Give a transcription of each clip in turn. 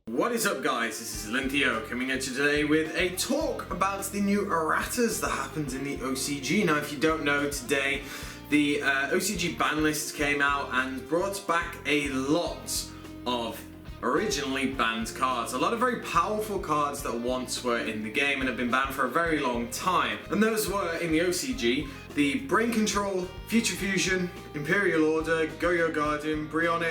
What is up, guys? This is AlintheaYoh coming at you today with a talk about the new erratas that happened in the OCG. Now, if you don't know, today the OCG ban list came out and brought back a lot of originally banned cards. A lot of very powerful cards that once were in the game and have been banned for a very long time. And those were, in the OCG, the Brain Control, Future Fusion, Imperial Order, Goyo Guardian, Brio,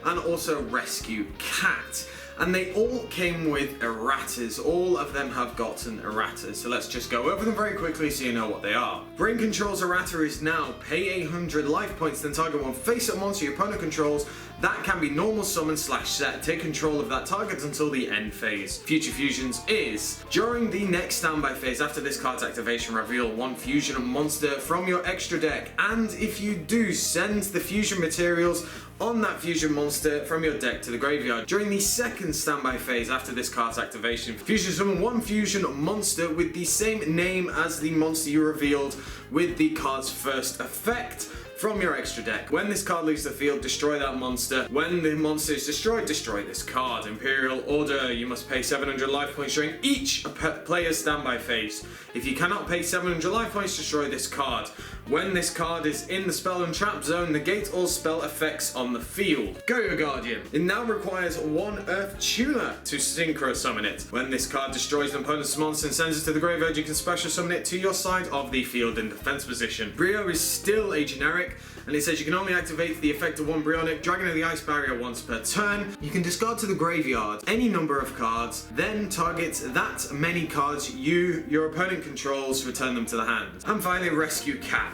and also Rescue Cat. And they all came with erratas. All of them have gotten erratas. So let's just go over them very quickly so you know what they are. Brain Control's errata is now pay 100 life points, then target one face-up monster your opponent controls. That can be normal summon / set. Take control of that target until the end phase. Future Fusions is during the next standby phase after this card's activation, reveal one fusion monster from your extra deck. And if you do, send the fusion materials on that fusion monster from your deck to the graveyard. During the second standby phase after this card's activation, fusion summon one fusion monster with the same name as the monster you revealed with the card's first effect from your extra deck. When this card leaves the field, destroy that monster. When the monster is destroyed, destroy this card. Imperial Order, you must pay 700 life points during each player's standby phase. If you cannot pay 700 life points, destroy this card. When this card is in the spell and trap zone, negate all spell effects on the field. Goyo Guardian. It now requires one Earth Tuner to synchro summon it. When this card destroys an opponent's monster and sends it to the graveyard, you can special summon it to your side of the field in defense position. Brio is still a generic, and it says you can only activate the effect of one Brio, Dragon of the Ice Barrier once per turn. You can discard to the graveyard any number of cards, then target that many cards your opponent controls, return them to the hand. And finally, Rescue Cat.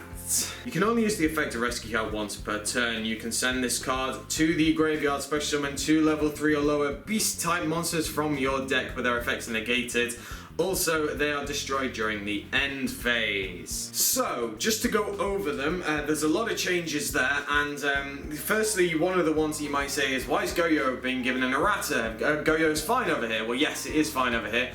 You can only use the effect of Rescue Cat once per turn. You can send this card to the graveyard, special summon 2 level 3 or lower beast type monsters from your deck with their effects negated. Also, they are destroyed during the end phase. So, just to go over them, there's a lot of changes there, and firstly, one of the ones that you might say is, why is Goyo being given an errata? Goyo's fine over here. Well, yes, it is fine over here,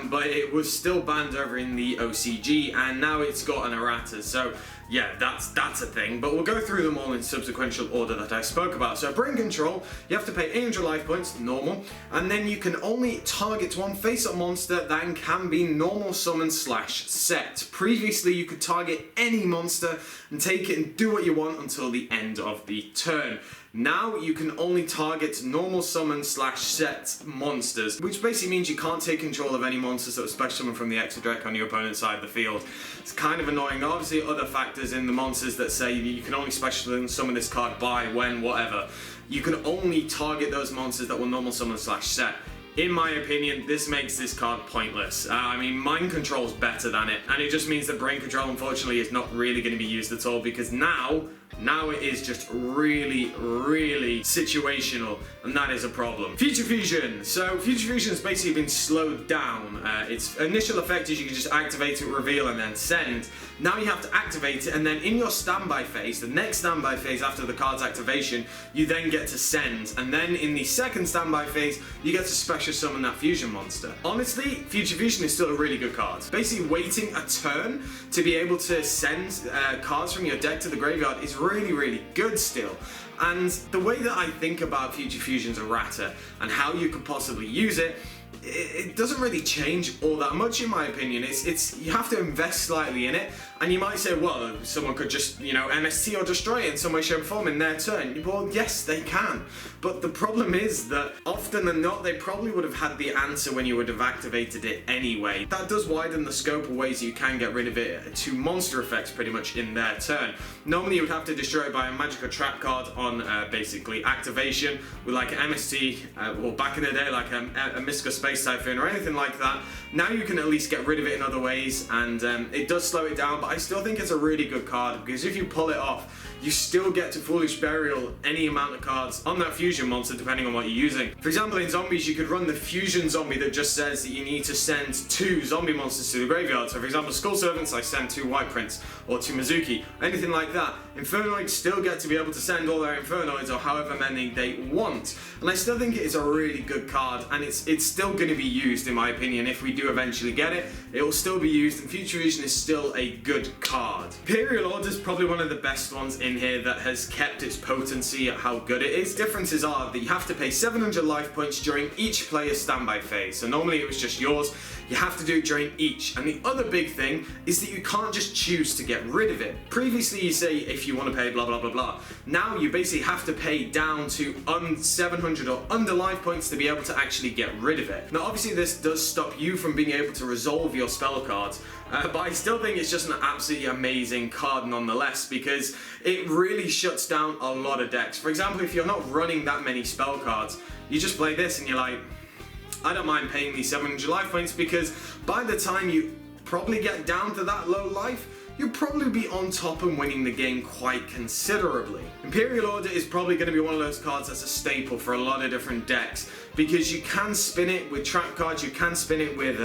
but it was still banned over in the OCG, and now it's got an errata. So, yeah, that's a thing, but we'll go through them all in subsequential order that I spoke about. So, Brain Control, you have to pay 800 life points, normal, and then you can only target one face-up monster that can be normal summon / set. Previously, you could target any monster and take it and do what you want until the end of the turn. Now you can only target normal summon / set monsters, which basically means you can't take control of any monsters that were special summoned from the extra deck on your opponent's side of the field. It's kind of annoying. There are obviously other factors in the monsters that say you can only special summon this card by, when, whatever. You can only target those monsters that were normal summon / set. In my opinion, this makes this card pointless. I mean, Mind Control is better than it, and it just means that Brain Control, unfortunately, is not really going to be used at all, because now it is just really situational, and that is a problem. Future Fusion. So Future Fusion has basically been slowed down. Its initial effect is you can just activate it, reveal, and then send. Now you have to activate it, and then in your standby phase, the next standby phase after the card's activation, you then get to send, and then in the second standby phase, you get to special summon that fusion monster. Honestly, Future Fusion is still a really good card. Basically, waiting a turn to be able to send cards from your deck to the graveyard is really good still. And the way that I think about Future Fusion's errata and how you could possibly use it, it doesn't really change all that much in my opinion. It's you have to invest slightly in it, and you might say, well, someone could just, MST or destroy it in some way, shape or form in their turn. Well, yes, they can, but the problem is that often than not, they probably would have had the answer when you would have activated it anyway. That does widen the scope of ways you can get rid of it to monster effects pretty much in their turn. Normally you would have to destroy it by a magic or trap card on basically activation with like an MST, or back in the day like a Mystical Space Typhoon or anything like that. Now you can at least get rid of it in other ways, and it does slow it down, but I still think it's a really good card, because if you pull it off, you still get to Foolish Burial any amount of cards on that fusion monster depending on what you're using. For example, in zombies, you could run the fusion zombie that just says that you need to send 2 zombie monsters to the graveyard. So for example, Skull Servants, I send 2 White Prince, or 2 Mizuki, anything like that. Infernoids still get to be able to send all their Infernoids, or however many they want. And I still think it is a really good card, and it's still going to be used, in my opinion. If we do eventually get it, it will still be used, and Future Vision is still a good card. Imperial Order is probably one of the best ones in here that has kept its potency at how good it is. Differences are that you have to pay 700 life points during each player's standby phase. So normally it was just yours. You have to do it during each. And the other big thing is that you can't just choose to get rid of it. Previously you say if you want to pay blah blah blah blah. Now you basically have to pay down to 700 or under life points to be able to actually get rid of it. Now obviously this does stop you from being able to resolve your spell cards, but I still think it's just an absolutely amazing card nonetheless, because it really shuts down a lot of decks. For example, if you're not running that many spell cards, you just play this and you're like, I don't mind paying these 700 life points, because by the time you probably get down to that low life, you'll probably be on top and winning the game quite considerably. Imperial Order is probably going to be one of those cards that's a staple for a lot of different decks, because you can spin it with trap cards, you can spin it with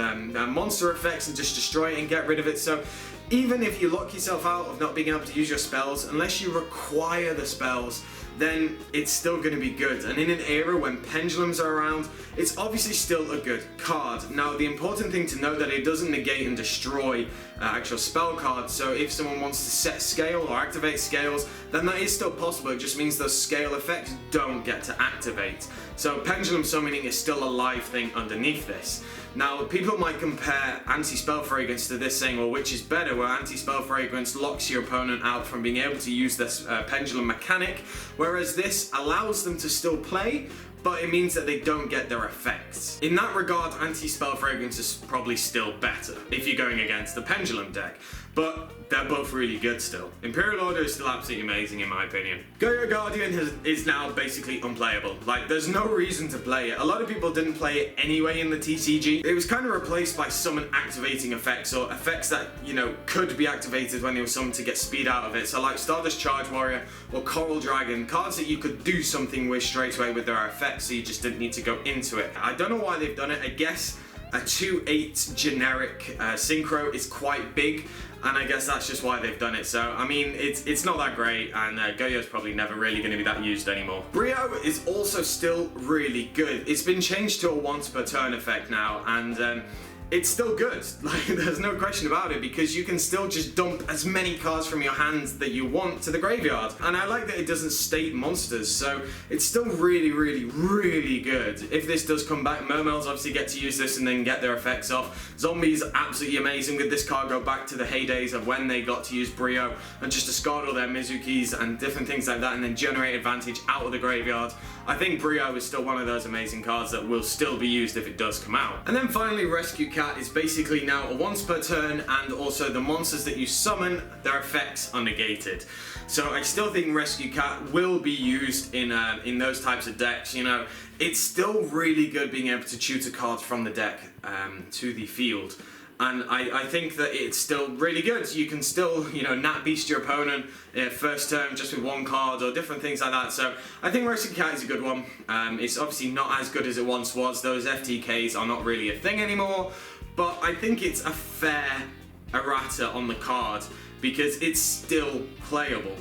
monster effects and just destroy it and get rid of it. So even if you lock yourself out of not being able to use your spells, unless you require the spells, then it's still going to be good. And in an era when pendulums are around, it's obviously still a good card. Now the important thing to note that it doesn't negate and destroy actual spell cards. So if someone wants to set scale or activate scales, then that is still possible. It just means those scale effects don't get to activate. So pendulum summoning is still a live thing underneath this. Now, people might compare anti-spell fragrance to this, saying, well, which is better? Well, anti-spell fragrance locks your opponent out from being able to use this pendulum mechanic, whereas this allows them to still play, but it means that they don't get their effects. In that regard, anti-spell fragrance is probably still better if you're going against the pendulum deck, but they're both really good still. Imperial Order is still absolutely amazing in my opinion. Goyo Guardian is now basically unplayable. Like, there's no reason to play it. A lot of people didn't play it anyway in the TCG. It was kind of replaced by summon activating effects, or effects that, you know, could be activated when they were summoned to get speed out of it. So like Stardust Charge Warrior or Coral Dragon, cards that you could do something with straight away with their effects, so you just didn't need to go into it. I don't know why they've done it. I guess a 2/8 generic synchro is quite big, and I guess that's just why they've done it. So I mean, it's not that great, and Goyo's probably never really going to be that used anymore. Brio is also still really good. It's been changed to a once per turn effect now, and it's still good. Like, there's no question about it, because you can still just dump as many cards from your hands that you want to the graveyard. And I like that it doesn't state monsters, so it's still really, really, really good. If this does come back, Mermels obviously get to use this and then get their effects off. Zombies are absolutely amazing with this card. Go back to the heydays of when they got to use Brio and just discard all their Mizukis and different things like that, and then generate advantage out of the graveyard. I think Brio is still one of those amazing cards that will still be used if it does come out. And then finally, Rescue Cat is basically now a once per turn, and also the monsters that you summon, their effects are negated. So I still think Rescue Cat will be used in those types of decks. You know, it's still really good being able to tutor cards from the deck to the field. And I think that it's still really good. You can still, you know, Nat Beast your opponent first turn just with one card, or different things like that. So I think Rescue Cat is a good one. It's obviously not as good as it once was. Those FTKs are not really a thing anymore. But I think it's a fair errata on the card, because it's still playable.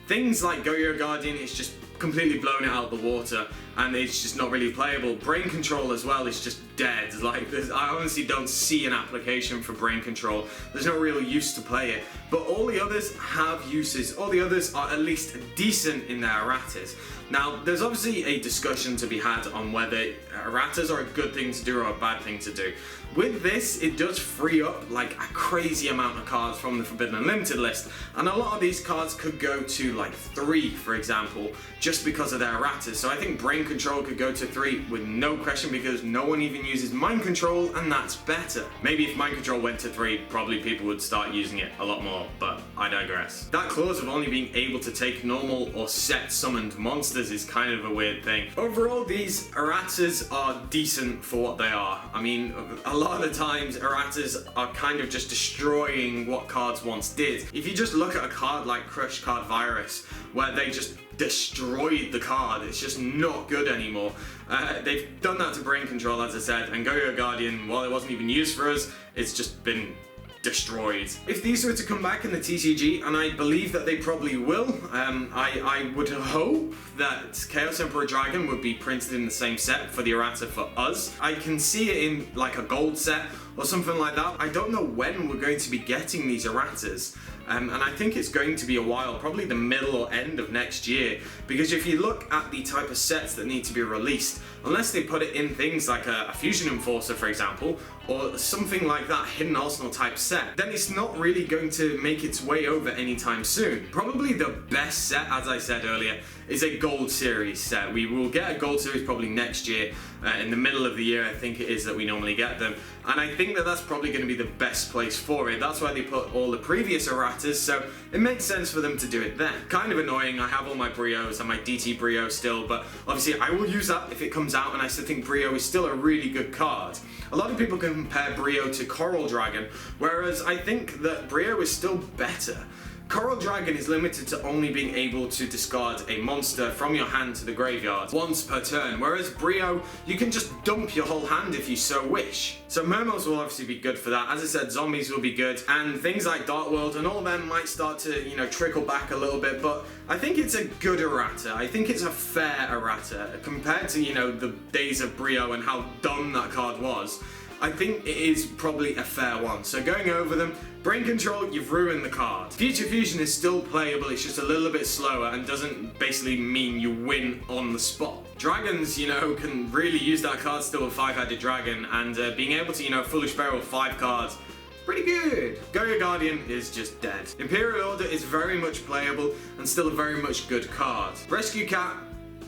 Things like Goyo Guardian is just completely blown it out of the water, and it's just not really playable. Brain Control as well is just dead. Like, I honestly don't see an application for Brain Control. There's no real use to play it. But all the others have uses. All the others are at least decent in their erratas. Now, there's obviously a discussion to be had on whether erratas are a good thing to do or a bad thing to do. With this, it does free up like a crazy amount of cards from the Forbidden Unlimited list, and a lot of these cards could go to like 3, for example, just because of their erratas. So I think Brain Control could go to 3 with no question, because no one even uses Mind Control, and that's better. Maybe if Mind Control went to 3, probably people would start using it a lot more, but I digress. That clause of only being able to take normal or set summoned monsters is kind of a weird thing. Overall, these erratas are decent for what they are. I mean, a lot of the times erratas are kind of just destroying what cards once did. If you just look at a card like Crush Card Virus, where they just destroyed the card, it's just not good anymore. They've done that to Brain Control, as I said, and Goyo Guardian, while it wasn't even used for us, it's just been destroyed. If these were to come back in the TCG, and I believe that they probably will, I would hope that Chaos Emperor Dragon would be printed in the same set for the errata for us. I can see it in like a gold set or something like that. I don't know when we're going to be getting these erratas. And I think it's going to be a while, probably the middle or end of next year, because if you look at the type of sets that need to be released, unless they put it in things like a Fusion Enforcer, for example, or something like that Hidden Arsenal type set, then it's not really going to make its way over anytime soon. Probably the best set, as I said earlier, is a Gold Series set. We will get a Gold Series probably next year, in the middle of the year I think it is that we normally get them, and I think that that's probably going to be the best place for it. That's why they put all the previous erratas, so it makes sense for them to do it then. Kind of annoying, I have all my Brios and my DT Brio still, but obviously I will use that if it comes out, and I still think Brio is still a really good card. A lot of people can compare Brio to Coral Dragon, whereas I think that Brio is still better. Coral Dragon is limited to only being able to discard a monster from your hand to the graveyard once per turn, whereas Brio, you can just dump your whole hand if you so wish. So Mermals will obviously be good for that. As I said, Zombies will be good, and things like Dark World and all of them might start to, you know, trickle back a little bit, but I think it's a good errata. I think it's a fair errata compared to, you know, the days of Brio and how dumb that card was. I think it is probably a fair one. So going over them, Brain Control, you've ruined the card. Future Fusion is still playable, it's just a little bit slower and doesn't basically mean you win on the spot. Dragons, you know, can really use that card still with 5-headed dragon, and being able to, you know, Foolish Barrel 5 cards, pretty good. Goyo Guardian is just dead. Imperial Order is very much playable and still a very much good card. Rescue Cat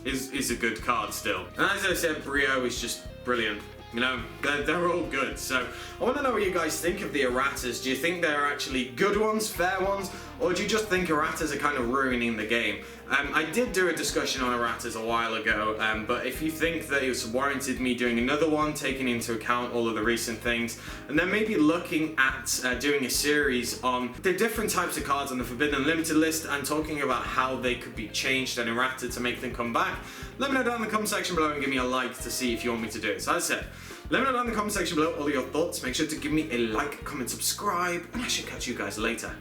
is a good card still. And as I said, Brio is just brilliant. You know, they're all good. So I want to know what you guys think of the erratas. Do you think they're actually good ones, fair ones, or do you just think erratas are kind of ruining the game? I did do a discussion on erratas a while ago, but if you think that it's warranted me doing another one, taking into account all of the recent things, and then maybe looking at doing a series on the different types of cards on the Forbidden Unlimited list and talking about how they could be changed and errata to make them come back, let me know down in the comment section below and give me a like to see if you want me to do it. So as I said, let me know down in the comment section below all your thoughts. Make sure to give me a like, comment, subscribe, and I should catch you guys later.